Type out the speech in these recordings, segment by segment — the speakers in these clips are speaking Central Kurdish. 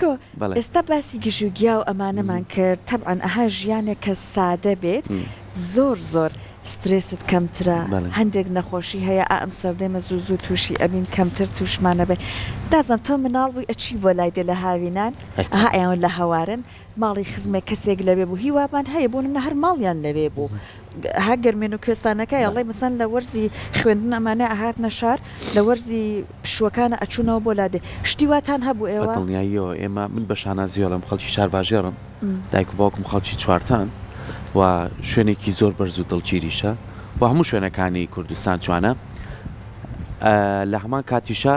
تۆ ئێستا باسی گژوگیا و ئەمانەمان کرد تەبعاً ئەها ژیانێک کە سادە بێت زۆر سترێست کەمترە هەندێک نەخۆشی هەیە ئەم سەردەمە زوو تووشی ئەبین کەمتر تووشمانە بێ دازم تۆ مناڵ بووی ئەچی بۆ لای دێ لە هاوینان ئەها ئەیان لە هەوارن ماڵی خزمێک کەسێک لەوێ بوو هیوابان هەیە بوون منە هەر ماڵیان لەوێ بوو ها گەرمێن و کوێستانەکە یاڵی مەسەن لە وەرزی خوێندن ئەمانە ئاهات نەشار لە وەرزی پشوەکانە ئەچوونەوە بۆ لادێ شتیواتان هەبوو ئێوە دڵنیاییەوە ئێمە من بە شانازیۆڵم خەڵکی شار باژێڕم دایک و باوکم خەڵکی چوارتان و شوێنێکی زۆر بەرز و دڵگیریشە و هەموو شوێنەکانی کوردستان جوانە لە هەمان کاتیشە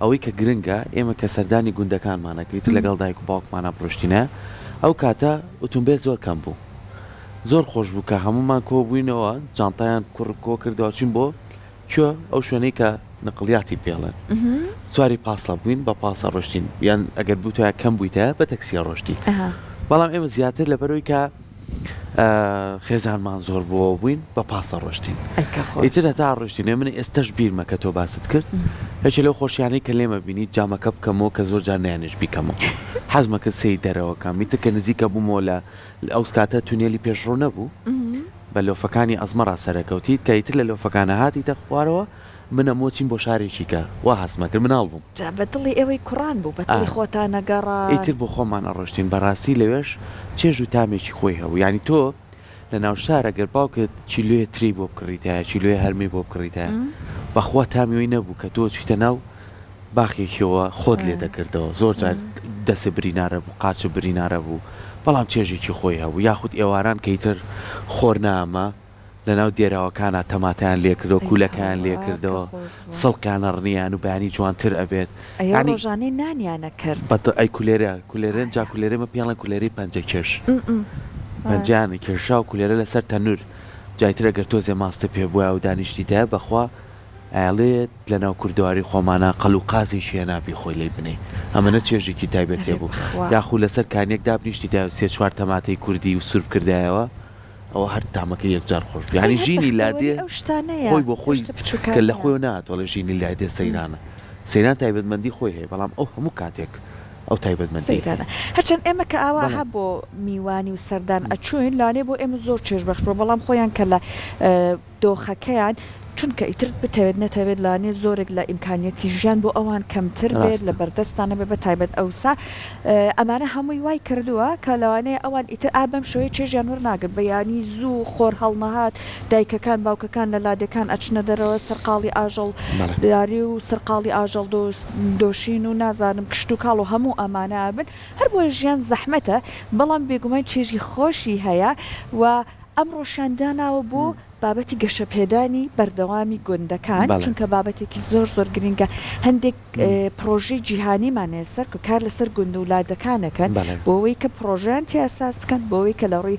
ئەوەی کە گرنگە ئێمە کە سەردانی گوندەکانمانەکەیت لەگەڵ دایک و باوکمانە پرۆشتینە ئەو کاتە ئۆتۆمبیل زۆر کەم بوو زۆر خۆش بوو کە هەمومان کۆ بووینەوە جانتایان کۆ کردەوە چین بۆ کوێ ئەو شوێنەی کە نقلیاتی پێڵێن سواری پاسە بووین بە پاسە ڕۆشتین یان ئەگەر بوو تۆە کەم بوویتە بە تەکسیە ڕۆشتی بەڵام ئێمە زیاتر لەبەرەوەی کە خێزانمان زۆر بووە بووین بە پاسە ڕۆشتین ئیتر هەتا ڕۆشتینێ من ئێستش بیرمە کە تۆ باست کرد هەچی لەو خۆشیانەی کە لێمە بینیت جامەکە بکەمەوە کە زۆر جار نیانش بیکەمەوە حەزمە کرد سەی دەرەوەکەم میتر کە نزیکە بوومەوە لە ئەو کاتە تونێلی پێشڕۆ نەبوو بە لۆفەکانی ئەزمەڕا سەرەکەوتیت کە ئیتر لە لۆفەکانە هاتیتە خوارەوە منە مۆچین بۆ شارێکی کە وا هەسمە کرد مناڵ بووم بە دڵی ئێوەی کوڕان بوو بەدڵی خۆتانەگەڕا ئیتر بۆ خۆمان ئەڕۆشتین بەڕاستی لەوێش چێژ و تامێکی خۆی هەبوو ینی تۆ لە ناو شارە گەر باوکت چیلوێ تری بۆ بکڕیتە چیلوێ هەرمی بۆ بکڕیتە بەخوا تامیۆی نەبوو کە تۆ چیتە ناو باخێکیەوە خۆت لێ دەکردەوە زۆر جار دەسە برینارە بوو قاچە برینارە بوو بەڵام چێژێکی خۆی هەبوو یاخود ئێواران کەیتر خۆر نامە لە ناو دێراوەکانە تەماتیان لێکردەوە کوولەکان لێکردەوە سەڵکانە ڕنیان و بەیانی جوانتر ئەبێت ڕۆژانەی نانیانە کرد بە ئەی کولێرێن جا کولێرێمە پێڵە کولێری پەنجە کێش پەنجیانی کێشا و کولێرە لەسەر تەنور جایترە گەر تۆ زێ ماستە پێ بووە و دانیشتیتە بەخوا ئاڵێت لە ناو کوردواری خۆمانە قەڵ و قازێکی هێنابی خۆی لی بنێ ئەمەنە چێژێکی تایبەتێ بوو یاخود لەسەر کانێک دابنیشتیدا و سێ چوار تەماتەی کوردی و سورب کردایەوە ئەوە هەر تامەکە یەکجار خۆش ینی ژینی لادێ خۆی بۆ خۆی کە لە خۆی ناتوەڵە ژینی لادێ سەیرانە سەیران تایبەتمەندی خۆی هەیە بەڵام ئەو هەموو کاتێک ئەو تایبەتمەندی هەرچەند ئێمە کە ئاوا هە بۆ میوانی و سەردان ئەچوین لانێ بۆ ئێمە زۆر چێژبەخشەوە بەڵام خۆیان کە لە دۆخەکەیان چونکە ئیتر بتەوێت نەتەوێت لانێ زۆرێک لە ئیمکانیەتی ژیان بۆ ئەوان کەمتر بێت لە بەردەستانە بێ بە تایبەت ئەوسا ئەمانە هەمووی وای کردووە کە لەوانەیە ئەوان ئیتر ئابەم شوەیە چێژیان وەرناگرت بەیانی زوو خۆر هەڵنەهات دایکەکان باوکەکان لە لادەکان ئەچنە دەرەوە سەرقاڵی ئاژەڵ داری و سەرقاڵی ئاژەڵ دۆشین و نازانم کشت و کاڵ و هەموو ئەمانە بن هەر بۆ ژیان زەحمەتە بەڵام بێگومان چێژی خۆشی هەیە و ئەم ڕۆشانداناوە بۆ بابەتی گەشەپێدانی بەردەوامی گوندەکان چونکە بابەتێکی زۆر گرنگە هەندێک پرۆژەی جیهانیمانێ سەر و کار لەسەر گوند و لادەکانەکەن بۆەوەی کە پرۆژیان تیاساس بکەن بۆەوەی کە لە ڕووی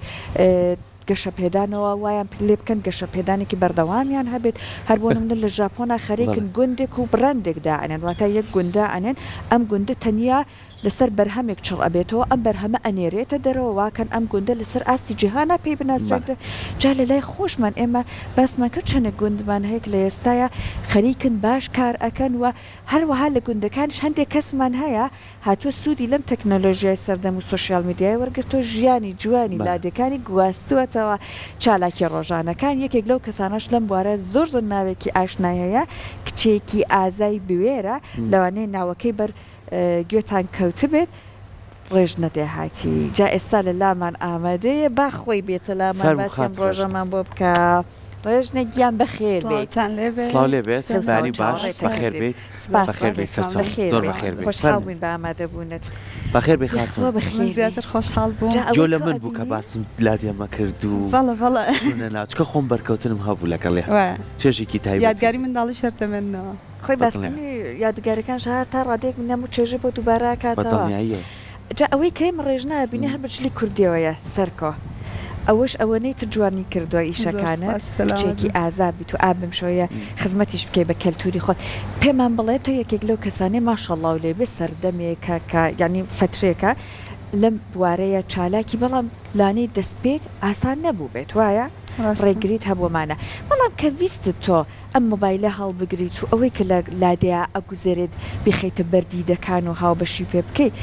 گەشەپێدانەوە وایان لێ بکەن گەشەپێدانێکی بەردەوامیان هەبێت هەر بۆ منە لە ژاپۆنا خەریکن گوندێک و بڕندێکدا ئەنێن واتە یەک گوندا ئەنێن ئەم گوندە تەنیا لەسەر بەرهەمێک چڵ ئەبێتەوە ئەم بەرهەمە ئەنێرێتە دەرەوە واکەن ئەم گوندە لەسەر ئاستی جیهانە پێی بناسرێتە جا لە لای خۆشمان ئێمە باسمان کرد چەنە گوندمان هەیە لە ئێستاە خەریکن باش کار ئەکەن و هەروەها لە گوندەکانش هەندێک کەسمان هەیە هاتووە سوودی لەم تەکنۆلۆژیای سەردەم و سوۆشیال میدیای وەرگرتۆ ژیانی جوانی لادەکانی گواستوەتەوە چالاکی ڕۆژانەکان یەکێک لەو کەسانش لەم بوارە زۆر ناوێکی ئاشنایەیە کچێکی ئازای بوێرە لەوانەیە ناوەکەی بەر گوێتان کەوت بێت ڕێژ نەدێ هاتی جا ئێستا لە لامان ئامادەیە با خۆی بێتە لامان باسیێن ڕۆژەمان بۆ بکە ڕێژنە گیان بەخێر سڵاو لێ بێت بانی باش بەخێر بێت بەخێر بێت زۆر بەخێر بێت خۆشحاڵ بووین بە ئامادەبوونت بەخێر بێ خاتون زیاتر خۆشحاڵ بووم جۆ لە من بوو کە باسم لادێمە کرد و ناچکە خۆم بەرکەوتنم هەبوو لەگەڵێ چێژێکی تایبەت یادگاری منداڵی شەرتەمێنەوە خۆی باسکردنی یادگاریەکان شار تا ڕادێک من نەموو چێژە بۆ دووبارە کاتەوە جا ئەوەی کەیم ڕێژ نابینی هەر بەچلی کوردیەوەیە سەرکۆ ئەوەش ئەوەنەی تر جوانی کردووە ئیشەکانە کچێکی ئازابیت و ئابم شۆیە خزمەتیش بکەی بە کەلتوری خۆت پێمان بڵێت تۆ یەکێک لەو کەسانی ماشەڵڵا و لێ بێ سەردەمێکە کە یعنی فترێکە لەم بوارەیە چالاکی بەڵام لانەی دەستپێک ئاسان نەبوو بێت وایە ڕێگریت هەبوومانە بەڵام کە ویستت تۆ ئەم مۆبایلە هەڵبگریت و ئەوەی کە لە لادەیە ئەگوزێرێت بخەیتە بەردیدەکان و هاو بەشی پێ بکەیت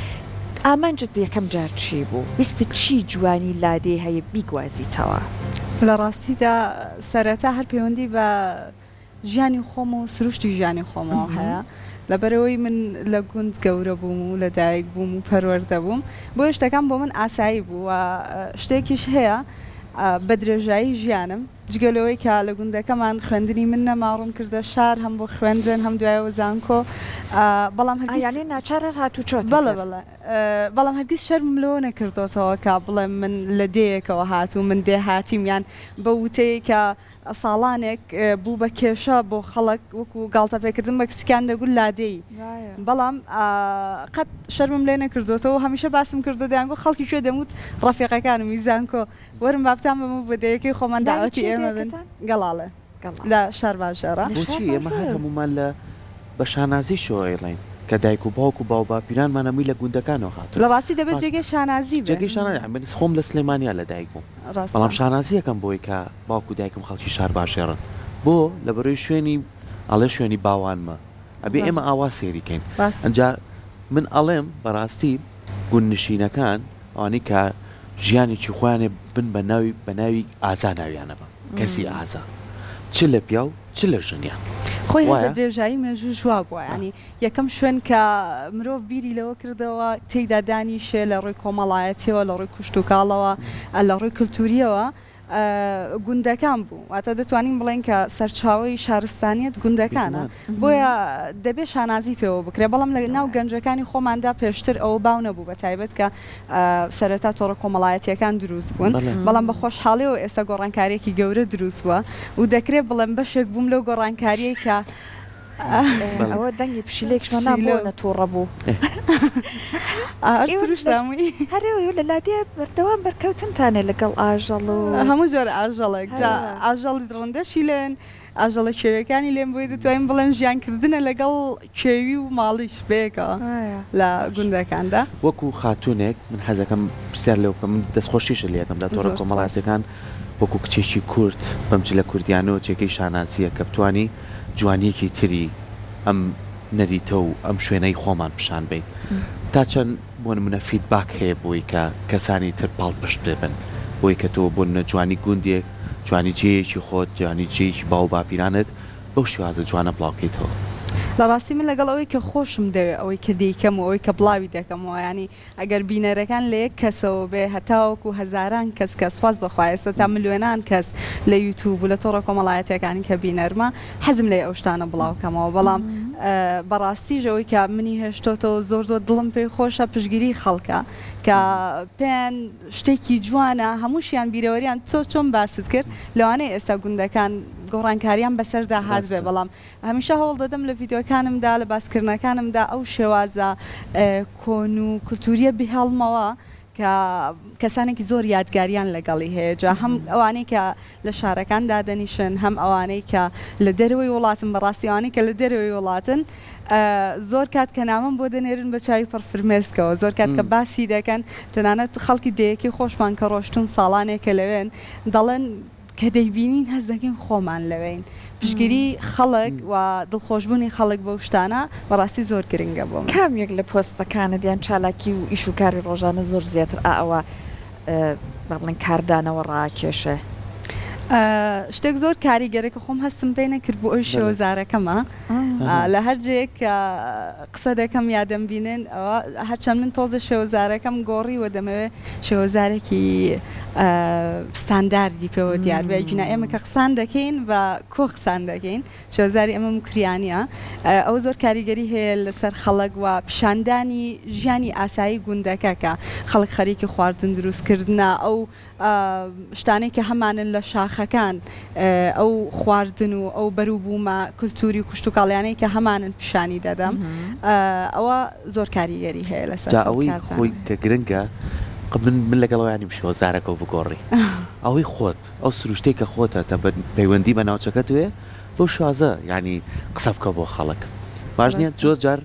ئامانجت یەکەم جار چی بوو ویستت چی جوانی لادێ هەیە بیگوازیتەوە لە ڕاستیدا سەرەتا هەر پەیوەندی بە ژیانی خۆم و سروشتی ژیانی خۆمەوە هەیە لەبەرەوەی من لە گوند گەورە بووم و لە دایک بووم و پەروەردە بووم بۆ شتەکان بۆ من ئاسایی بوو و شتێکیش هەیە بە درێژایی ژیانم جگەلەوەی کە لە گوندەکەمان خوێندنی من نەماڕم کردە شار هەم بۆ خوێندن هەم دوایەوە زانکۆ بەڵام یانی ناچارە هاتوو چۆت بەڵێ بەڵام هەرگیز شەرم لەوە نەکردەوە کە بڵێ من لە دەیەکەوە هاتوو من دێ هاتیمیان بە وتەیە کە ساڵانێک بوو بە کێشە بۆ خەڵک وەکو گاڵتە پێکردن بە کسیکان دەگول لادەی بەڵام قەت شەرمم لێ نەکردوەوە هەمیشە باسم کردو دەیانگۆ خەڵکی شوێ دەموت ڕەفیقەکانم میزانکۆ وەرم بابتان بەمە بە دەیەکەی خۆمان داوەتی ئێمە بن گەڵاڵێ لە شار باشێڕە بۆچی ئێمە هەر هەمومان لە بە شانازی شۆڕێڵین کە دایک و باوک و باو باپیرانمانەمی لە گوندەکانەوە هاتو لە ڕاستی دەبێت جێگەی شانازی جێگەی شانازی من خۆم لە سلێمانیا لە دایک بووم بەڵام شانازی یەکەم بۆی کە باوک و دایکم خەڵکی شار باشێڕن بۆ لەبەرەوەی شوێنی ئەڵێ شوێنی باوانمە ئەبێ ئێمە ئاوا سێریکەین ئەنجا من ئەڵێم بەڕاستی گوندنشینەکان ئەوانەی کە ژیانێکی خۆیانێ بن بە ناوی ئازا ناویانە بە کەسی ئازا چ لە پیا و چ لە ژنیان خۆی هەر درێژایی مێژوو ژوا بووە ینی یەکەم شوێن کە مرۆڤ بیری لەوە کردەوە تێیدا دانیشێ لە ڕووی کۆمەڵایەتیەوە لە ڕووی کوشت و کاڵەوە لە ڕووی کولتوریەوە گوندەکان بوو واتە دەتوانین بڵێن کە سەرچاوی شارستانیت گوندەکانە بۆیە دەبێت شانازی پێوە بکرێ بەڵام لە ناو گەنجەکانی خۆماندا پێشتر ئەوە باو نەبوو بە تایبەت کە سەرەتا تۆڕە کۆمەڵایەتیەکان دروست بوون بەڵام بە خۆشحاڵیەوە ئێستا گۆڕانکاریەکی گەورە دروست بووە و دەکرێت بڵێن بەشێک بووم لەو گۆڕانکاریە کە ئەوە دەنگی پشیلێکشمان نابووە تۆڕە بوو سروشتامی هەرێەوە لە لادێ بەردەوام بەرکەوتنتانێ لەگەڵ ئاژەڵ و هەموو جۆر ئاژەڵێک ئاژەڵی ڕەندەشی لێن ئاژەڵە کێوەکانی لێم بۆی دەتوانین بڵێن ژیانکردنە لەگەڵ کێوی و ماڵیش بێکەوە لە گوندەکاندا وەکو خاتونێک من حەزەکەم پرسیار لێو بکەم من دەستخۆشیشە لێەکەم لە تۆڕە کۆمەڵاتەکان وەکو کچێکی کورد بەمچ لە کوردیانەوە چێکەی شانازیە کە بتوانی جوانیەکی تری ئەم نەریتە و ئەم شوێنەی خۆمان پیشان بیت تا چەند بۆ نمونە فیدباک هەیە بۆی کە کەسانی تر پاڵ پشت ببن بۆی کە تۆ بۆ جوانی گوندێک جوانی جەیەکی خۆت جوانی جەیەکی باو باپیرانت بەو شێوازە جوانە بڵاوکەیتەوە لە ڕاستی من لەگەڵ ئەوەی کە خۆشم دەوێت ئەوەی کە دیکەم و ئەوەی کە بڵاوی دەکەمەوە ینی ئەگەر بینەرەکان لە یەک کەسەوە بێ هەتاوەکو هەزاران کەس کە سواز بەخوا ئێستا تا ملیۆنان کەس لە یوتیوب و لە تۆڕە کۆمەڵایەتیەکانی کە بینەرمە حەزم لێ ئەو شتانە بڵاوکەمەوە بەڵام بەڕاستیژەوەی کە منی هێشتۆتەوە زۆر دڵم پێی خۆشە پشگیری خەڵکە کە پێیان شتێکی جوانە هەمووشیان بیرەوەریان چۆن باست کرد لەوانەیە ئێستا گوندەکان گۆڕانکاریان بەسەردا هات بێ بەڵام هەمیشە هەوڵ دەدەم لە ڤیددیۆکانمدا لە باسکردنەکانمدا ئەو شێوازە کۆن و کولتوریە بهێڵمەوە کە کەسانێکی زۆر یادگاریان لەگەڵی هەیە جا هەم ئەوانەی کە لە شارەکان دادەنیشن هەم ئەوانەی کە لە دەروی وڵاتن بەڕاستیوانی کە لە دەروی وڵاتن زۆر کات کە نامم بۆ دەنێرن بە چاوی پڕفرمێسکەوە زۆر کات کە باسی دەکەن تەنانەت خەڵکی دەیەکی خۆشمان کە ڕۆشتون ساڵانێکە لەوێن دەڵێن کە دەیبینین هەز دەکەین خۆمان لەوێین پشگیری خەڵک و دڵخۆشببوونی خەڵک بەو شتانە بەڕاستی زۆر گرنگە بۆ کامێک لە پۆستەکانە دیان چالاکی و ئیش و کاری ڕۆژانە زۆر زیاتر ئەوە بەڵێن کاردانەوە ڕاکێشە شتێک زۆر کاریگەرێکە خۆم هەستم پێی نەکرد بۆ ئەوی شێوەزارەکەمە لە هەرجەیەک قسە دەکەم یادەم بینن ئەوە هەرچەند من تۆزە شێوەزارەکەم گۆڕیوە دەمەوێت شێوەزارێکی ستانداردی پێوە دیار بێ جونا ئێمە کە قسان دەکەین بە کۆ قسان دەکەین شێوەزاری ئەمە مکریانە ئەوە زۆر کاریگەری هەیە لەسەر خەڵک و پیشاندانی ژیانی ئاسایی گوندەکە کە خەڵک خەریکی خواردن دروستکردنە ئەو شتانەی کە هەمانن لە شاخەکان ئەو خواردن و ئەو بەروبوومە کولتوری و کوشت و کاڵیانەی کە هەمانن پیشانی دەدەم ئەوە زۆر کاریگەری هەیە لەسەر ئەوەی خۆی کە گرنگە من لەگەڵەوەیانی شێوەزارەکە بگۆڕی ئەوەی خۆت ئەو سروشتەی کە خۆتە تا پەیوەندی بە ناوچەکە توێ بۆ شازە ینی قسە بکە بۆ خەڵک باش نییە زۆر جار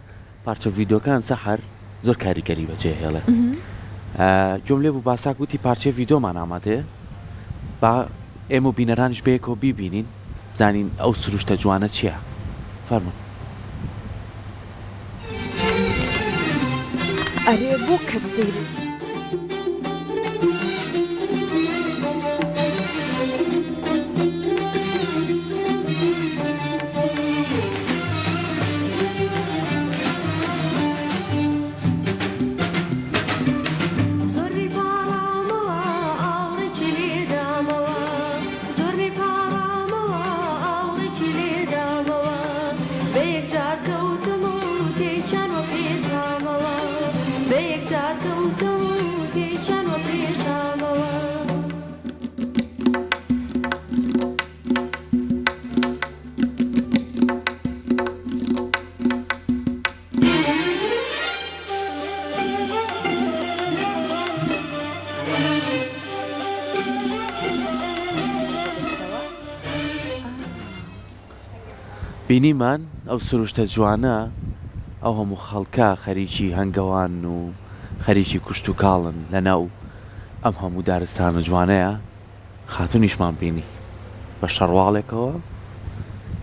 پارچە ڤیددیۆکان سەحر زۆر کاریگەری بەجێ هێڵێ جۆم لێ بوو باساکوتی پارچە ڤیددیۆمان ئامادەیە با ئێمە و بینەرانش بەیەکەوە بیبینین زانین ئەو سروشتە جوانە چییە فەرمون ئەرێ بۆ کەسیر بینیمان ئەو سروشتە جوانە ئەو هەموو خەڵکە خەریکی هەنگەوان و خەریکی کوشت و کاڵن لە ناو ئەم هەموو دارستانە جوانەیە خاتونیشمان بینی بە شەڕواڵێکەوە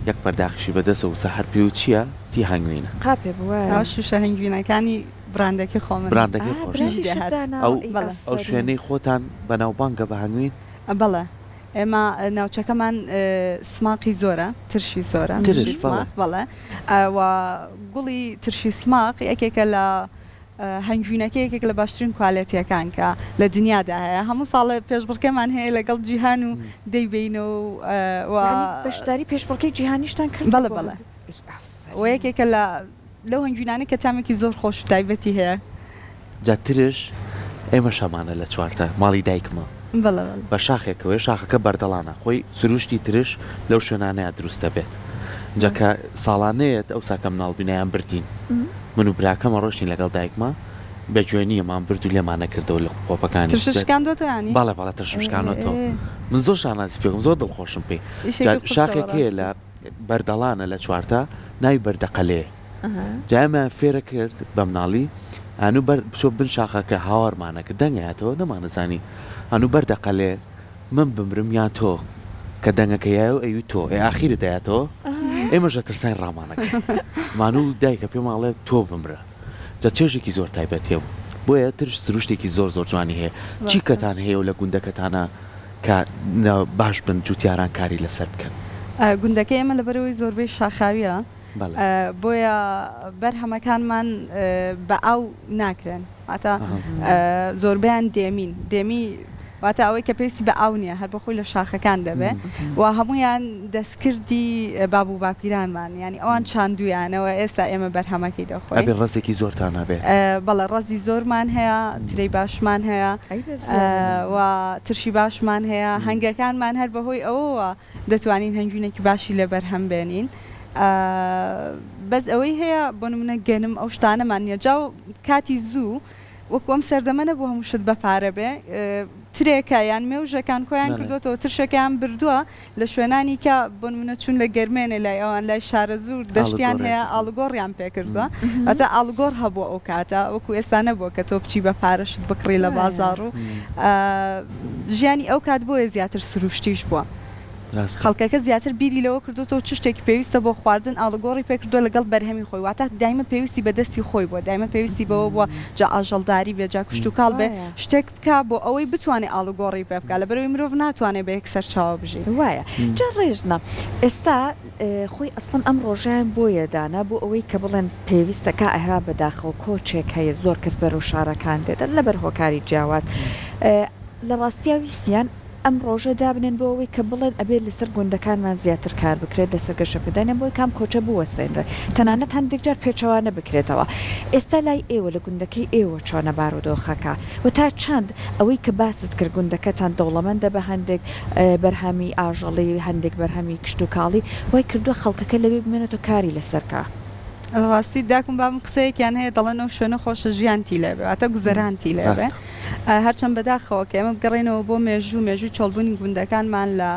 یەک بەرداخیشی بەدەسە و سەحەر پێ و چییە تی هەنگوینە قاپێ بووە ئەو شوشە هەنگوینەکانی براندەکەی خۆمن براندەکەی خۆش ئەو شوێنەی خۆتان بەناوبانگە بە هەنگوین بەڵێ ئێمە ناوچەکەمان سماقی زۆرە ترشی زۆرە بەڵێ و گوڵی ترشی سماق یەکێکە لە هەنگوینەکە یەکێک لە باشترین کوالەتیەکان کە لە دنیادا هەیە هەموو ساڵە پێشبڕکەمان هەیە لەگەڵ جیهان و دەیبینەوە بەشداری پێشبڕکەی جیهانیشتان کرد بەڵێ بەڵێ و یەکێکە لەو هەنگوینانە کە تامێکی زۆر خۆش و تایبەتی هەیە جا ترش ئێمە شەمانە لە چوارتە ماڵی دایکمە بە شاخێکەوەی شاخەکە بەردەڵانە خۆی سروشتی ترش لەو شوێنانەیە دروستە بێت جاکە ساڵانەیەت ئەو ساکە مناڵبینیان بردین من و براکەمە ڕۆشتین لەگەڵ دایکمە بەگوێنیەمان برد و لێمانە کردەوە لە پۆپەکانی ترشکاندۆتانی باڵێ باڵە ترشمشکانەوە من زۆر شانازی پێم زۆر دڵخۆشم پێی شاخێک هەیە لە بەردەڵانە لە چوارتە ناوی بەردەقەلێ جامە فێرە کرد بە مناڵی ئەنوو بچۆ بن شاخەکە هاوارمانەکە دەنگایەتەوە نەمانەزانی هەنوو بەردەقەلێ من بمرم یا تۆ کە دەنگەکەیە و ئەوی تۆ ئاخیرت دایەتەوە ئێمەژە ترسان ڕامانەکە مانوو دایکە پێ ماڵێ تۆ بمرە جا چێژێکی زۆر تایبەتێ بۆیە ترش سروشتێکی زۆر زۆر جوانی هەیە چی کەتان هەیە و لە گوندەکەتانە کە باش بن جوتیاران کاری لەسەر بکەن گوندەکە ئێمە لەبەرەوەی زۆربەی شاخاویە بۆیە بەرهەمەکانمان بە ئاو ناکرێن واتە زۆربیان دێمی واتە ئەوەی کە پێویستی بە ئاو نییە هەر بەخۆی لە شاخەکان دەبێ و هەمویان دەستکردی باب و باپیرانمان ینی ئەوان چاندویانەوە ئێستا ئێمە بەرهەمەکەی دەخۆی ڕزێکی زۆرتان هەبێت بەڵێ ڕەزی زۆرمان هەیە ترەی باشمان هەیە و ترشی باشمان هەیە هەنگەکانمان هەر بەهۆی ئەوەوە دەتوانین هەنگوینێکی باشی لە بەرهەم بێنین بەس ئەوەی هەیە بۆ نمونە گەنم ئەو شتانەمان نیە جاو کاتی زوو وەکو ئەم سەردەمەنە بۆ هەموو شت بەپارە بێ ترێکە یان مێوژەکان خۆیان کردوەوە ترشەکەیان بردووە لە شوێنانی کە بۆ نمونە چون لە گەرمێنە لای ئەوان لای شارە زوور دەشتیان هەیە ئاڵگۆڕیان پێکردووە ئەتا ئاڵگۆڕ هەبووە ئەو کاتە وەکو ئێستا نەبووە کە تۆ بچی بە پارەشت بکڕی لە بازاڕ و ژیانی ئەو کات بۆیە زیاتر سروشتیش بووە خەڵکەکە زیاتر بیری لەوە کردوەوە چ شتێکی پێویستە بۆ خواردن ئاڵگۆڕی پێکردووە لەگەڵ بەرهەمی خۆی واتە دایمە پێویستی بەدەستی خۆی بووە دایمە پێویستی بەوە بووە جا ئاژەڵداری بێ جا کوشت و کاڵ بێ شتێک بکە بۆ ئەوەی بتوانێت ئاڵگۆڕی پێ بکە لەبەرەوەی مرۆڤ ناتوانێت بە یەکسەر چاوە بژی وایە جا ڕێژنە ئێستا خۆی ئەسڵەن ئەم ڕۆژیان بۆیەدانا بۆ ئەوەی کە بڵێن پێویستەکە ئەهرا بەداخەوە کۆچێک هەیە زۆر کەس بەرەو شارەکان دێت لەبەر هۆکاری جیاواز لە ڕاستیا ویستیان ئەم ڕۆژە دابنێن بۆ ئەوەی کە بڵێن ئەبێت لەسەر گوندەکانمان زیاتر کار بکرێت لەسەر گەشەپێدانیان بۆی کام کۆچە بوەستێنرێت تەنانەت هەندێک جار پێچەوانە بکرێتەوە ئێستا لای ئێوە لە گوندەکەی ئێوە چۆنە بارودۆخەکە و تا چەند ئەوەی کە باست کرد گوندەکەتان دەوڵەمەندە بە هەندێک بەرهەمی ئاژەڵی هەندێک بەرهەمی کشت و کاڵی وای کردووە خەڵکەکە لەوێ بمێنێتەوە کاری لەسەرکە ڕاستی داکم بام قسەیەکیان هەیە دەڵێن ئەو شوێنە خۆشە ژیانتی لێبێ واتە گوزەرانتی لێبێ هەرچەند بەداخەوە کە ئێمە بگەڕێنەوە بۆ مێژوو چۆڵبوونی گوندەکانمان لە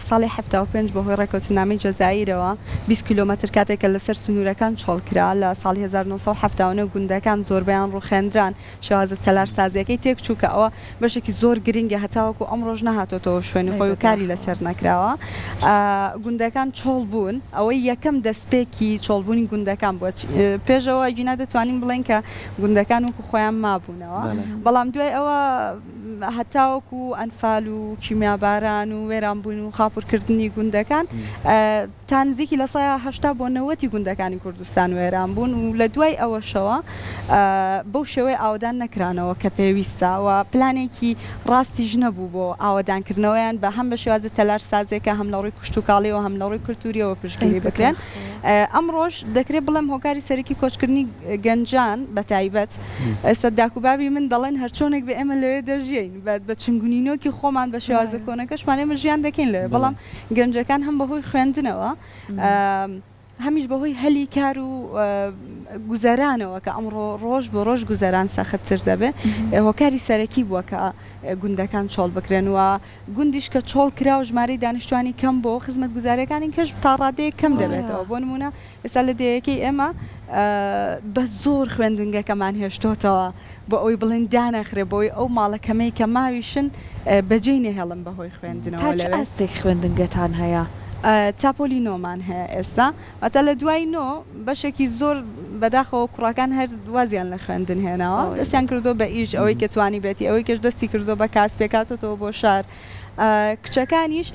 ساڵی 75 بەهۆی ڕێکەوتنامەی جەزایرەوە 20 کیلۆمەتر کاتێکە لەسەر سنوورەکان چۆڵکرا لە ساڵی 1970 گوندەکان زۆربیان ڕوخێندران شێوازە تەلارسازیەکەی تێکچوو کە ئەوە بەشێکی زۆر گرنگە هەتاوەکو ئەمڕۆژ نەهاتۆتەوە شوێنی خۆی و کاری لەسەر نەکراوە گوندەکان چۆڵ بوون ئەوەی یەکەم دەستپێکی چۆڵبوونی گوندەکان بووە پێشەوە یونا دەتوانین بڵێن کە گوندەکان وەکو خۆیان مابوونەوە بەڵام دوای ئەوە هەتاوەکو ئەنفال و کیمیاباران و وێرانبوون و خاپورکردنی گوندەکان تا نزیکی لە سایە 80 بۆ 90 گوندەکانی کوردستان وێران بوون و لە دوای ئەوەشەوە بەو شێوەی ئاودان نەکرانەوە کە پێویستە و پلانێکی ڕاستیش نەبوو بۆ ئاوادانکردنەوەیان بە هەم بە شێوازە تەلارسازێکە هەم لە ڕووی کوشتتوکاڵیەوە هەم لە ڕووی کولتوریەوە پشتگیری بکرێن ئەمڕۆژ دەکرێت بڵێم هۆکاری سەرەکی کۆچکردنی گەنجان بە تایبەت ئێستا داکوبابی من دەڵێن هەرچۆنێک بە ئێمە لەوێ دەژین بە چنگونینۆکی خۆمان بە شێوازە کۆنەکەشمان ئێمە ژیان دەکەین لێ بەڵام گەنجەکان هەم بەهۆی خوێندنەوە هەمیش بەهۆی هەلی کار و گوزەرانەوە کە ئەمڕۆ ڕۆژ بۆ ڕۆژ گوزەران سەختتر دەبێ هۆکاری سەرەکی بووە کە گوندەکان چۆڵ بکرێن و گوندیش کە چۆڵ کرا و ژمارەی دانیشتوانی کەم بۆ خزمەت گوزارەکانی کەش تا ڕادەیە کەم دەبێتەوە بۆ نمونە ئێستا لە دەیەکەی ئێمە بە زۆر خوێندنگەکەمان هێشتۆتەوە بۆ ئەوی بڵێن دانەخرێ بۆی ئەو ماڵەکەمەی کە ماویشن بەجێی نەهێڵم بەهۆی خوێندنەوە لەوێ ئەستێک خوێندنگەتان هەیە تاپۆلی نۆمان هەیە ئێستا ئەتە لە دوای نۆ بەشێکی زۆر بەداخەوە کوڕەکان هەر وازیان لە خوێندن هێناوە دەستیان کردو بە ئیش ئەوەی کە توانی بێتی ئەوەی کەش دەستی کردو بە کاس پێکاتەوە بۆ شار کچەکانیش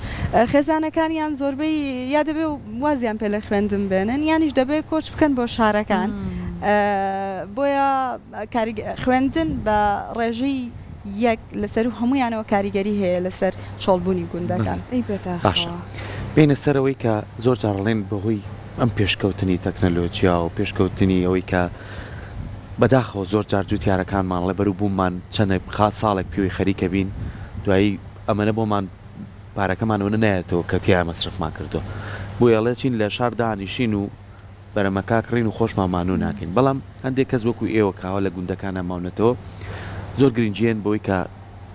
خێزانەکانیان زۆربەی یا دەبێ وازیان پێ لە خوێندن بێنن یانیش دەبێت کۆچ بکەن بۆ شارەکان بۆیە خوێندن بە ڕێژەی یەک لەسەر و هەمویانەوە کاریگەری هەیە لەسەر چۆڵبوونی گوندەکان بینە سەرەوەی کە زۆر جارڵێن بەهۆی ئەم پێشکەوتنی تەکنەلۆجیا و پێشکەوتنی ئەوەی کە بەداخەوە زۆر جار جوتیارەکانمان لە بەرو بوومان چەندە ساڵێک پێوەی خەریکە بین دوایی ئەمەنە بۆمان پارەکەمانەوە نایەتەوە کە تیا مەسرفمان کردو بۆ یاڵێ چین لە شار دانیشین و بەرەمەکاکڕین و خۆشمانمان و ناکەین بەڵام هەندێک کەس وەکو ئێوە کاوە لە گوندەکانە ماونەتەوە زۆر گرنگجیێن بۆی کە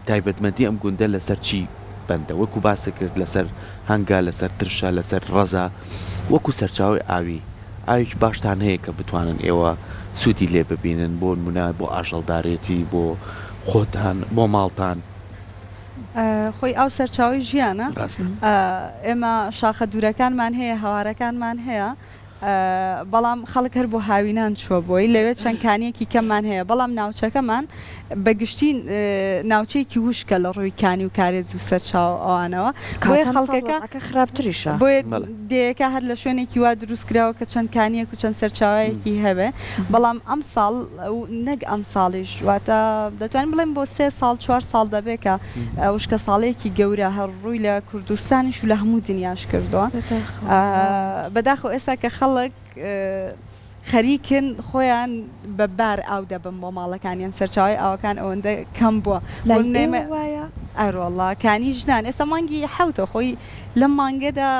تایبەتمەندی ئەم گوندە لەسەر چی بەندە وەکو باسە کرد لەسەر هەنگا لەسەر ترشە لەسەر ڕەزا وەکو سەرچاوی ئاویش باشتان هەیە کە بتوانن ئێوە سوودی لێ ببینن بۆ نمونە بۆ ئاژەڵدارێتی بۆ خۆتان بۆ ماڵتان خۆی ئەو سەرچاوی ژیانە ئێمە شاخە دوورەکانمان هەیە هەوارەکانمان هەیە بەڵام خەڵک هەر بۆ هاوینان چوە بۆی لەوێت چەندکانیەکی کەممان هەیە بەڵام ناوچەکەمان بەگشتی ناوچەیەکی وشکە لە ڕووی کانی و کارێز و سەرچاو ئەوانەوە بۆیە خەڵکەکە خراپتریشە بۆیە دەیەکە هەر لە شوێنێکی وا دروستکراوە کە چەند کانیەک و چەند سەرچاوایەکی هەبێ بەڵام ئەم ساڵ نەک ئەم ساڵیش واتە دەتوانین بڵێن بۆ 3 ساڵ 4 ساڵ دەبێت کە وشکە ساڵەیەکی گەورە هەر ڕووی لە کوردستانیش و لە هەموو دنیاش کردووە بەداخەوە ئێستا کە خەڵک خەریکن خۆیان بەبار ئاو دەبن بۆ ماڵەکانیان سەرچاوی ئاوەکان ئەوەندە کەم بووە ئەرۆڵا کانی ژنان ئێستا مانگی حوتە خۆی لەم مانگەدا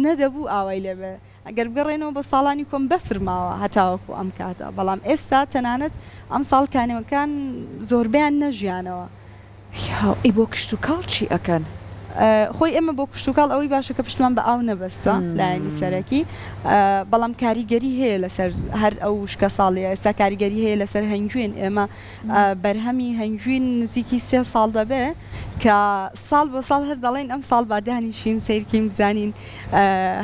نەدەبوو ئاوای لەبێ ئەگەر بگەڕێنەوە بە ساڵانی کۆم بەفرماوە هەتاوەکو ئەم کاتە بەڵام ئێستا تەنانەت ئەم ساڵ کانەوەکان زۆربیان نەژیانەوە ئەی بۆ کشت و کاڵ چی ئەکەن خۆی ئێمە بۆ کشتتوکاڵ ئەوەی باشە کە پشتمان بە ئاو نەبەستە لایەنی سەرەکی بەڵام کاریگەری هەیە لەسەر هەر ئەو شکە ساڵیە ئێستا کاریگەری هەیە لەسەر هەنگوێن ئێمە بەرهەمی هەنگوین نزیکی 3 ساڵ دەبێ کە ساڵ بە ساڵ هەر دەڵێن ئەم ساڵ بادانیشین سیرکەین بزانین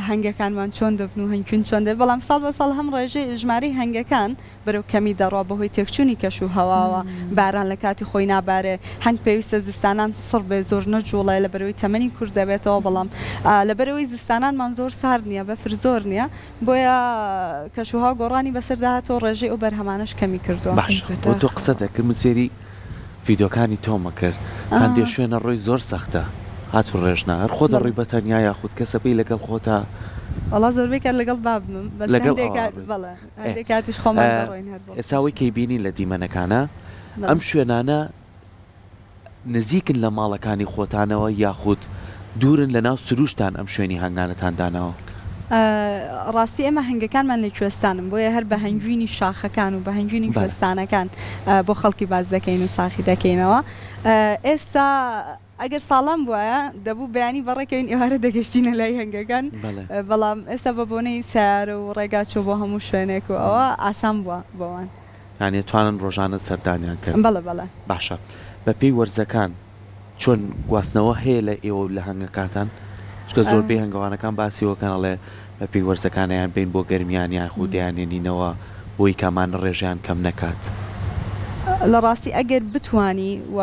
هەنگەکانمان چۆن دەبن و هەنگوین چۆن دەبێت بەڵام ساڵ بە ساڵ هەم ڕێژەی ژمارەی هەنگەکان بەرەو کەمی دەڕوا بەهۆی تێکچوونی کەش و هەواوە باران لە کاتی خۆی نابارێ هەنگ پێویستە زستانان سڕ بێ زۆر نەجوڵای لە بەرەوەی تەمەنی کورد دەبێتەوە بەڵام لە بەرەوەی زستانانمان زۆر سارد نییە بەفر زۆر نییە بۆیە کەشوها گۆڕانی بەسەرداهاتەوە ڕێژەی ئەو بەرهەمانش کەمی کردووە باش بۆ تۆ قسە دەکرد مچێری ڤیدۆکانی تۆمە کرد هەندێ شوێنە ڕۆی زۆر سەختە هاتو ڕێژنا هەر خۆ دەڕووی بەتەنیا یاخود کەسەپەی لەگەڵ خۆتا وڵا زۆربەی کات لەگەڵ بابم کاتیش خۆمان ئێساوی کەی بینین لە دیمەنەکانە ئەم شوێنانە نزیکن لە ماڵەکانی خۆتانەوە یاخود دوورن لە ناو سروشتان ئەم شوێنی هەنگانەتاندانەوە ڕاستی ئێمە هەنگەکانمان لە کوێستانم بۆیە هەر بە هەنجوینی شاخەکان و بە هەنجوینی کوێستانەکان بۆ خەڵکی باز دەکەین و ساخی دەکەینەوە ئێستا ئەگەر ساڵام بواە دەبوو بەیانی بەڕێکەوین ئێوارە دەگەشتینە لای هەنگەکان بەڵام ئێستا بە بۆنەی سیارە و ڕێگاچۆ بۆ هەموو شوێنێک و ئەوە ئاسان بووە بەوان یانێ توانن ڕۆژانە سەردانیان کرد بەڵێ باشە بە پێی وەرزەکان چۆن گواستنەوە هەیە لە ئێوە لە هەنگەکاتان چکە زۆربەی هەنگەوانەکان باسیەوەکەنەڵێ بە پێی وەرزەکانیان بین بۆ گەرمیانیان خودیانێنینەوە بۆی کامان ڕێژیان کەم نەکات لە ڕاستی ئەگەر بتانی و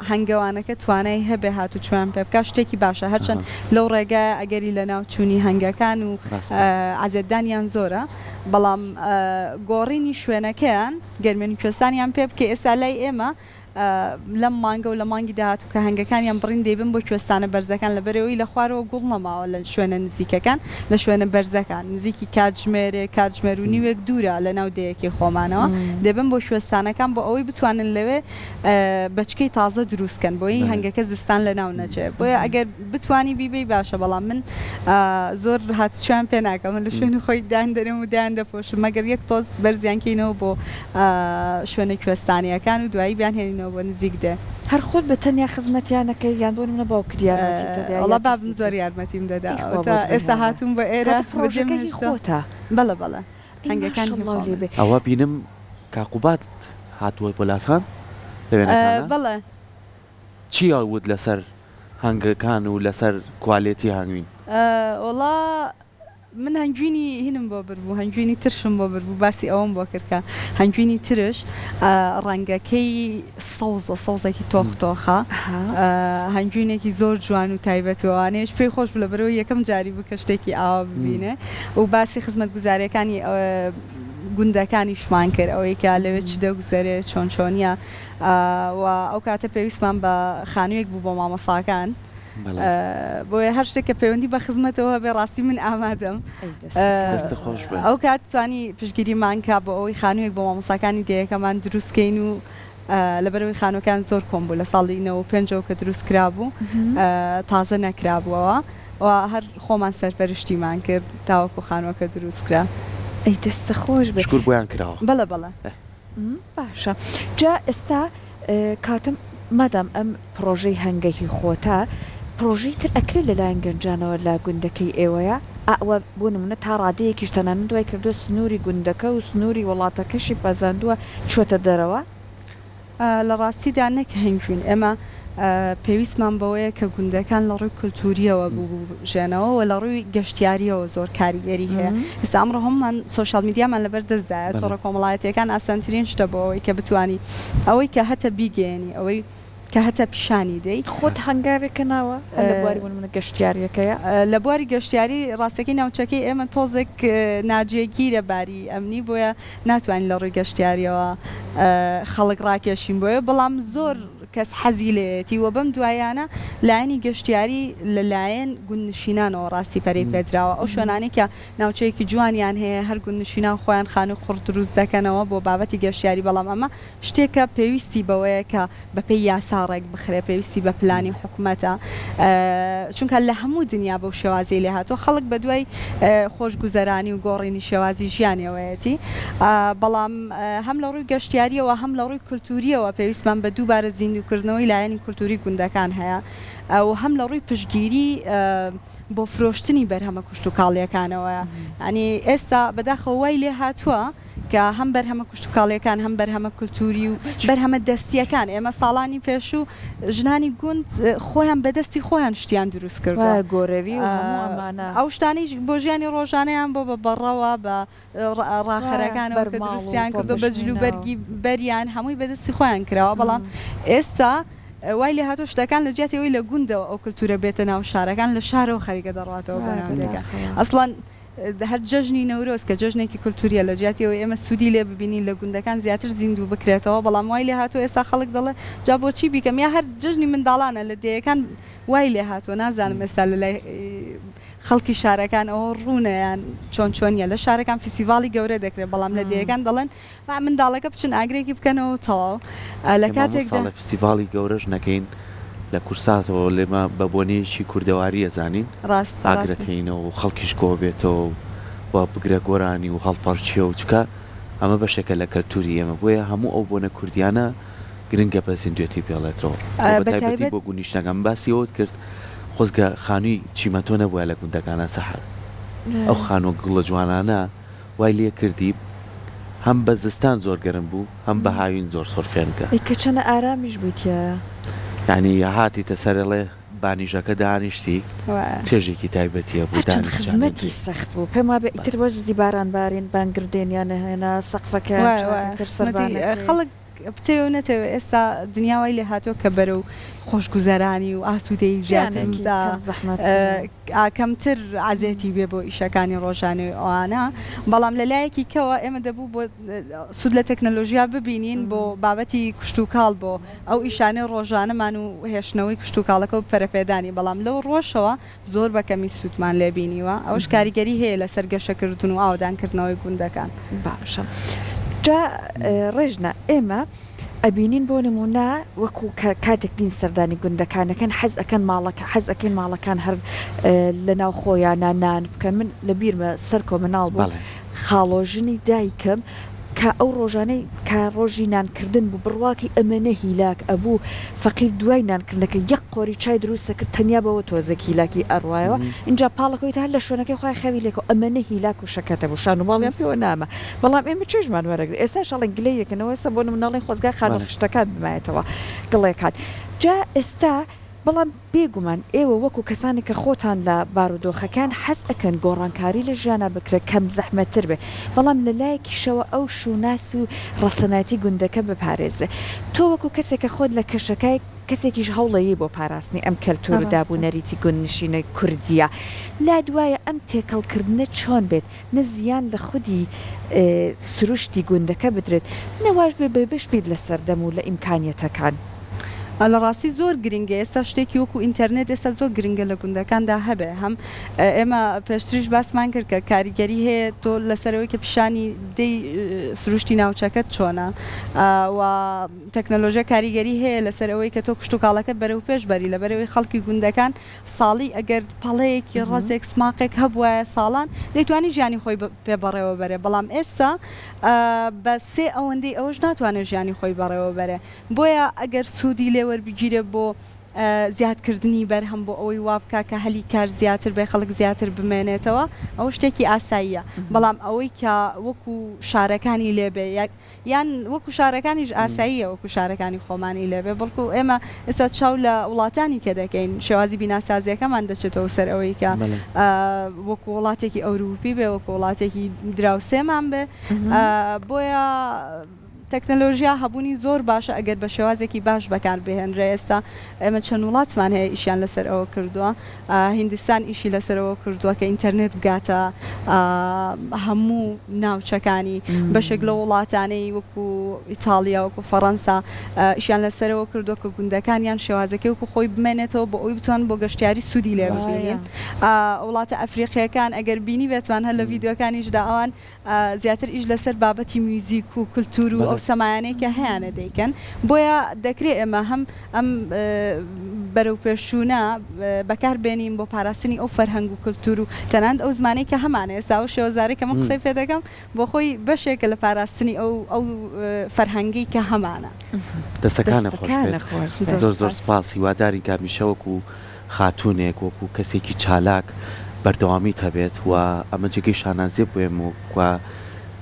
هەنگەوانەکە توانای هەبێ هاتو چوان پێ بکە شتێکی باشە هەرچەند لەو ڕێگە ئەگەری لە ناو چوونی هەنگەکان و عزێدانیان زۆرە بەڵام گۆڕینی شوێنەکەیان گەرمێنی کوێستانیان پێ بکە ئێستا لای ئێمە لەم مانگە و لە مانگی داهات و کە هەنگەکانیان بڕین دەیبن بۆ کوێستانە بەرزەکان لە بەرەوەی لە خوارەوە گوڵ نەماوە لە شوێنە نزیکەکان لە شوێنە بەرزەکان نزیکی کاتژمێر و نیوێک دوورە لە ناو دەیەکی خۆمانەوە دەبن بۆ شوێستانەکان بۆ ئەوەی بتوانن لەوێ بەچکەی تازە دروستکەن بۆی هەنگەکە زستان لە ناو نەچێت بۆیە ئەگەر بتانی بیبی باشە بەڵام من زۆر هاتوچیان پێ ناکەم لە شوێنی خۆی دان دەرم و دایان دەپۆشم مەگەر یەک تۆز بەرزیانکەینەوە بۆ شوێنە کوێستانیەکان و دوایی بیان هێنینەوە بۆ نزیک دێ هەر خۆت بە تەنیا خزمەتیانەکەی یان بۆ منە باوکریانەوەڵا بابم زۆر یارمەتیم دەدا ئێستا هاتوون بە ئێرە پرۆژەکەی خۆتە بەڵە هەنگەکان لێبێ ئەوە بینم کاقوبات هاتووە بۆلاتان لەوێنەکانە بەڵێ چی ئەوت لەسەر هەنگەکان و لەسەر کوالێتی هەنگوین وڵا من هەنگوینی هینم بۆ بردبوو هەنگوینی ترشم بۆ بردبوو باسی ئەوم بۆ کردکە هەنگوینی ترش ڕەنگەکەی سەوزێکی تۆختۆخە هەنگوینێکی زۆر جوان و تایبەتوانێش پێی خۆش لە بەرەوە یەکەم جاری بوو کە شتێکی ئاوا ببینێ و باسی خزمەت گوزارەکانی گوندەکانی شمان کرد ئەوەی کە لەوێ چ دەگوزارێ چۆن چۆنیە و ئەو کاتە پێویستمان بە خانوویەک بوو بۆ مامۆساکان بۆیە هەر شتێک کە پەیوەندی بە خزمەتەوە بێ ڕاستی من ئامادەم ئەو کات توانی پشگیریمان کا بۆ ئەوەی خانوویەک بۆ مامۆساکانی دەیەکەمان دروستکەین و لەبەرەوەی خانووەکان زۆر کۆم بوو لە ساڵی 95 کە دروست کرابوو تازە نەکرابووەوە و هەر خۆمان سەرپەرشتیمان کرد تاوەکو خانووەکە دروست کرا ئەی دەستە خۆش بێ شکر بۆیان کراوە بەڵێ باشە جا ئێستا کاتم مادام ئەم پرۆژەی هەنگەی خۆتە پرۆژەی تر ئەکرێت لەلایەن گەنجانەوە لە گوندەکەی ئێوەیە ئەوە بۆ نمونە تا ڕادەیەکیش تەنانەت دوای کردووە سنووری گوندەکە و سنووری وڵاتەکەشی پەزاندووە چۆتە دەرەوە لە ڕاستیدا نەک هەنگوین ئێمە پێویستمان بەوەیە کە گوندەکان لە ڕووی کولتوریەوە بژێنەوە و لە ڕووی گەشتیاریەوە زۆر کاریگەری هەیە ئێستا ئەمڕۆ هەمومان سۆشال میدیامان لەبەر دەستدایە تۆڕە کۆمەڵایەتیەکان ئاسانترین شتە بۆ ئەوەی کە بتوانی ئەوەی کە هەتە بیگەێنی ئەوەی کە هەتە پیشانی دەی خۆت هەنگاوێکە ناوە لە بواری منە گەشتیاریەکەیە لە بواری گەشتیاری ڕاستەکەی ناوچەکەی ئێمە تۆزێک ناجێگیرە باری ئەمنی بۆیە ناتوانین لە ڕووی گەشتیاریەوە خەڵک ڕاکێشین بۆیە بەڵام زۆر کەس حەزی لێتی وە بەم دوایانە لایەنی گەشتیاری لەلایەن گوندنشینانەوە ڕاستی پەرەی پێدراوە ئەو شوێنانەی کە ناوچەیەکی جوانیان هەیە هەر گوندنشینان خۆیان خانە قورت دروست دەکەنەوە بۆ بابەتی گەشتیاری بەڵام ئەمە شتێکە پێویستی بەوەیە کە بەپێی یاسا ڕێک بخرێ پێویستی بە پلانی حکوومەتە چونکە لە هەموو دنیا بەو شێوازی لێ هاتووە خەڵک بە دوای خۆشگوزەرانی و گۆڕینی شێوازی ژیانەوەیەتی بەڵام هەم لە ڕووی گەشتیاریەوە هەم لە ڕووی کولتوریەوە پێویستمان بە دووبارە زیندوکردنەوەی لایەنی کولتوری گوندەکان هەیە و هەم لە ڕووی پشتگیری بۆ فرۆشتنی بەرهەمە کوشت و کاڵیەکانەوەیە ئەنی ئێستا بەداخەوە وای لێ هاتووە کە هەم بەرهەمە کوشت و کاڵیەکان هەم بەرهەمە کولتوری و بەرهەمە دەستیەکان ئێمە ساڵانی پێشوو ژنانی گوند خۆیان بەدەستی خۆیان شتیان دروست کردووە گۆرەوی ئەو شتانی بۆ ژیانی ڕۆژانەیان بۆ بە بەڕەوە بە ڕاخەرەکانەوە کە دروستیان کردو بە جلوبەرگی بەریان هەمووی بەدەستی خۆیان کراوە بەڵام ئێستا وای لێ هاتۆ شتەکان لە جیاتەوەی لە گوندەوە ئەو کولتورە بێتە ناو شارەکان لە شارەوە خەریکە دەڕاتەوە بەناودەکە ئەسڵان هەر جەژنی نەورۆز کە جەژنێکی کولتوریە لە جیاتیەوە ئێمە سوودی لێ ببینین لە گوندەکان زیاتر زیندوو بکرێتەوە بەڵام وای لێ هاتووە ئێستا خەڵک دەڵێ جا بۆچی بیکەم یا هەر جەژنی منداڵانە لە دەیەکان وای لێ هاتووە نازانم ئێستا لە لای خەڵکی شارەکان ئەوە ڕوونەیان چۆن چۆنیە لە شارەکان فیسیڤاڵی گەورە دەکرێت بەڵام لە دەیەکان دەڵێن منداڵەکە بچن ئاگرێکی بکەنەوە تەواو لە کاتێکدا فستیڤاڵی گەورەش نەکەین لە کورساتەوە لێمە بە بۆنەیەکی کوردەواری ئەزانین ڕاست ئاگرەکەینەوە و خەڵکیش کۆ بێتەوە و بگرە گۆرانی و هەڵپەرچیە و چکە ئەمە بەشێکە لە کەلتوری ئێمە بۆیە هەموو ئەو بۆنە کوردیانە گرنگە بەزیندوێتی پێڵێتەوە بەتایبەتی بۆ گونیشتەکەم باسیەوەت کرد خۆزگە خانووی چیمەتۆ نەبووە لە گوندەکانە سەحر ئەو خانۆ گوڵە جوانانە وای لێ کردی هەم بە زستان زۆر گەرم بوو هەم بە هاوین زۆر سۆرفێنکە کە چەنە ئارامیش بوویتە ینی هاتی تەسەرڵێ بانیژەکە دانیشتی چێژێکی تایبەتیە بوو خزمەتی سەخت بوو پێما بە ئیتر وەش زیباران بارین بانگردێنیانە هێنا سەقفەکە خەڵک بتێ نەتەوە ئێستا دنیاوای لێ هاتۆ کە بەرە و خۆشگوزەرانی و ئاسوودەی زیاتر کەمتر عزێتی بێ بۆ ئیشەکانی ڕۆژانەوەی ئەوانە بەڵام لەلایەکی کەوە ئێمە دەبوو بۆ سوود لە تەکنەلۆژیا ببینین بۆ بابەتی کشتتوکاڵ بۆ ئەو ئیشانەی ڕۆژانەمان و هێشتنەوەی کشتتوکاڵەکە و پەرەپێدانی بەڵام لەو ڕۆژەوە زۆر بەکەمی سوودمان لێبینیوە ئەوش کاریگەری هەیە لە سەرگەشەکردن و ئاودانکردنەوەی گوندەکان باشە جا ڕێژنە ئێمە ئەبینین بۆ نمونە وەکو کاتێک دین سەردانی گوندەکانەکەن حەز ئەەکەن ماڵەکە حەز ئەەکەن ماڵەکان هەر لە ناو خۆیانە نان بکەن من لە بیرمە سەر کۆمەناڵ بوو خاڵۆژنی دایکم کە ئەو ڕۆژانەی کا ڕۆژی نانکردن بوو بڕواکی ئەمەنە هیلاک ئەبوو فەقیر دوای نانکردنەکە یەک قۆری چای دروستە کرد تەنیا بەوە تۆزە هیلاکی ئەڕواایەوە اینجا پاڵەکەوی هەر لە شوێنەکەی خۆی خەوی لێکەوە ئەمەنە هیلاک و شەکەتە بوو شان و باڵیان پێوە نامە بەڵام ئێمە چێژمان وەرەگرێت ئێستا شەڵێن گلەیەکەنەوە ئێستا بۆ مناڵی خۆزگا خانەخشتەکان بمایێتەوە گڵێکات جا ئێستا بەڵام بێگومان ئێوە وەکو کەسانی کە خۆتان لە بارودۆخەکان حەز ئەکەن گۆڕانکاری لە ژیانە بکرێت کەم زەحمەتر بێ بەڵام لەلایەکیشەوە ئەو شوناس و ڕەسەناتی گوندەکە بپارێزرێ تۆ وەکو کەسێکە خۆت لە کەشەکەی کەسێکیش هەوڵەیە بۆ پاراستنی ئەم کەلتور دابوونەریتی گوندنشینە کوردیە لا دوایە ئەم تێکەڵکردنە چۆن بێت نە زیان لە خودی سروشتی گوندەکە بدرێت نەواش بێ بەش بیت لە سەردەم و لە ئیمکانیەتەکان لە ڕاستی زۆر گرنگە ئێستا شتێکی وەکو ئینتەرنێت ئێستا زۆر گرنگە لە گوندەکاندا هەبێ هەم ئێمە پێشتریش باسمان کرد کە کاریگەری هەیە تۆ لەسەرەوەی کە پیشانی دەی سروشتی ناوچەکەت چۆنە و تەکنەلۆژیا کاریگەری هەیە لەسەرەوەی کە تۆ کشتتوکاڵەکە بەرەو پێشبەری لە بەرەوەی خەڵکی گوندەکان ساڵی ئەگەر پەڵەیەکی ڕزێک سماقێک هەبووە ساڵان دەیتوانی ژیانی خۆی پێبەڕێوە بەرێ بەڵام ئێستا بە سێ ئەوەندەی ئەوەش ناتوانێت ژیانی خۆی بەڕێوە بەرێ بۆیە ئەگەر سوودی لێ وەربگیرێ بۆ زیادکردنی بەرهەم بۆ ئەوەی وابکە کە هەلی کار زیاتر بێ خەڵک زیاتر بمێنێتەوە ئەوە شتێکی ئاساییە بەڵام ئەوەی کە وەکو شارەکانی لێبێ یان وەکو شارەکانیش ئاساییە وەکو شارەکانی خۆمانی لێبێ بەڵکو ئێمە ئێستا چاو لە وڵاتانی کە دەکەین شێوازی بیناسازیەکەمان دەچێتەوە سەر ئەوەی کە وەکو وڵاتێکی ئەوروپی بێ وەکو وڵاتێکی دراوسێمان بێ بۆیە تەکنەلۆژیا هەبوونی زۆر باشە ئەگەر بە شێوازێکی باش بەکار بهێنرێ ئێستا ئێمە چەند وڵاتمان هەیە ئیشیان لەسەر ئەوە کردووە هیندستان ئیشی لەسەرەوە کردووە کە ئینتەرنێت بگاتە هەموو ناوچەکانی بەشێک لە وڵاتانەی وەکو ئیتالیا وەکو فەڕەنسا ئیشیان لەسەرەوە کردووە کە گوندەکانیان شێوازەکەی وەکو خۆی بمێنێتەوە بۆ ئەوی بتوان بۆ گەشتیاری سوودی لێ ببینین وڵاتە ئەفریقیەکان ئەگەر بینی بێتوان هەر لە ڤیددیۆکانیشدا ئەوان زیاتر ئیش لەسەر بابەتی میوزیک و کولتور و ئەو سەمایانەیەکە هەیەە دەیکەن بۆیە دەکرێت ئێمە هەم ئەم بەرەو پێشوونە بەکاربێنین بۆ پاراستنی ئەو فەرهەنگ و کولتور و تەنانەت ئەو زمانەی کە هەمانە ئێستا و شێوەزارێک کە من قسەی پێ دەکەم بۆ خۆی بەشێکە لە پاراستنی ئەو فەرهەنگی کە هەمانە دەستەکانە خۆش زۆر زۆر سپاسی واداری کامیشەوەکو خاتوونێک وەکو کەسێکی چالاک بەردەوامی هەبێت و ئەمە جێگەی شانازیە بێم و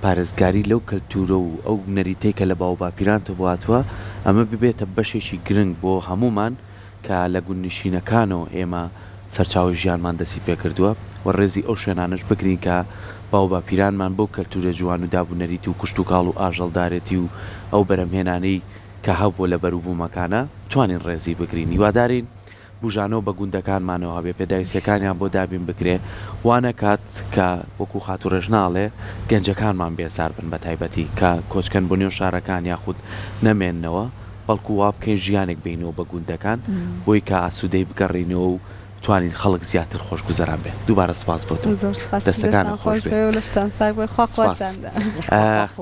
پارێزگاری لەو کەلتورە و ئەو نەریتەی کە لە باو باپیرانتە بواتوە ئەمە ببێتە بەشێکی گرنگ بۆ هەمومان کە لە گوندنشینەکانەوە ئێمە سەرچاوی ژیانمان دەسی پێکردووە و ڕێزی ئەو شوێنانش بگرین کە باو باپیرانمان بەو کەلتورە جوان و دابوونەریتی و کشتتوکاڵ و ئاژەڵدارێتی و ئەو بەرەمهێنانەی کە هەبووە لە بەروبوومەکانە توانین ڕێزی بگرین هیوادارین بژانەوە بە گوندەکانمانەوە بێ پێداویستەکانیان بۆ دابین بکرێ وانە کات کە وەکو خاتو ڕێژناڵێ گەنجەکانمان بێزار بن بە تایبەتی کە کۆچکەن بۆ نێو شارەکان یاخود نەمێننەوە بەڵکو وا بکەین ژیانێک بینەوە بە گوندەکان بۆی کە ئاسوودەی بگەڕینەوە و توانین خەڵک زیاتر خۆشگوزەران بێ دووبارە سپاس بۆ تۆ دەستەکانە خۆش بێ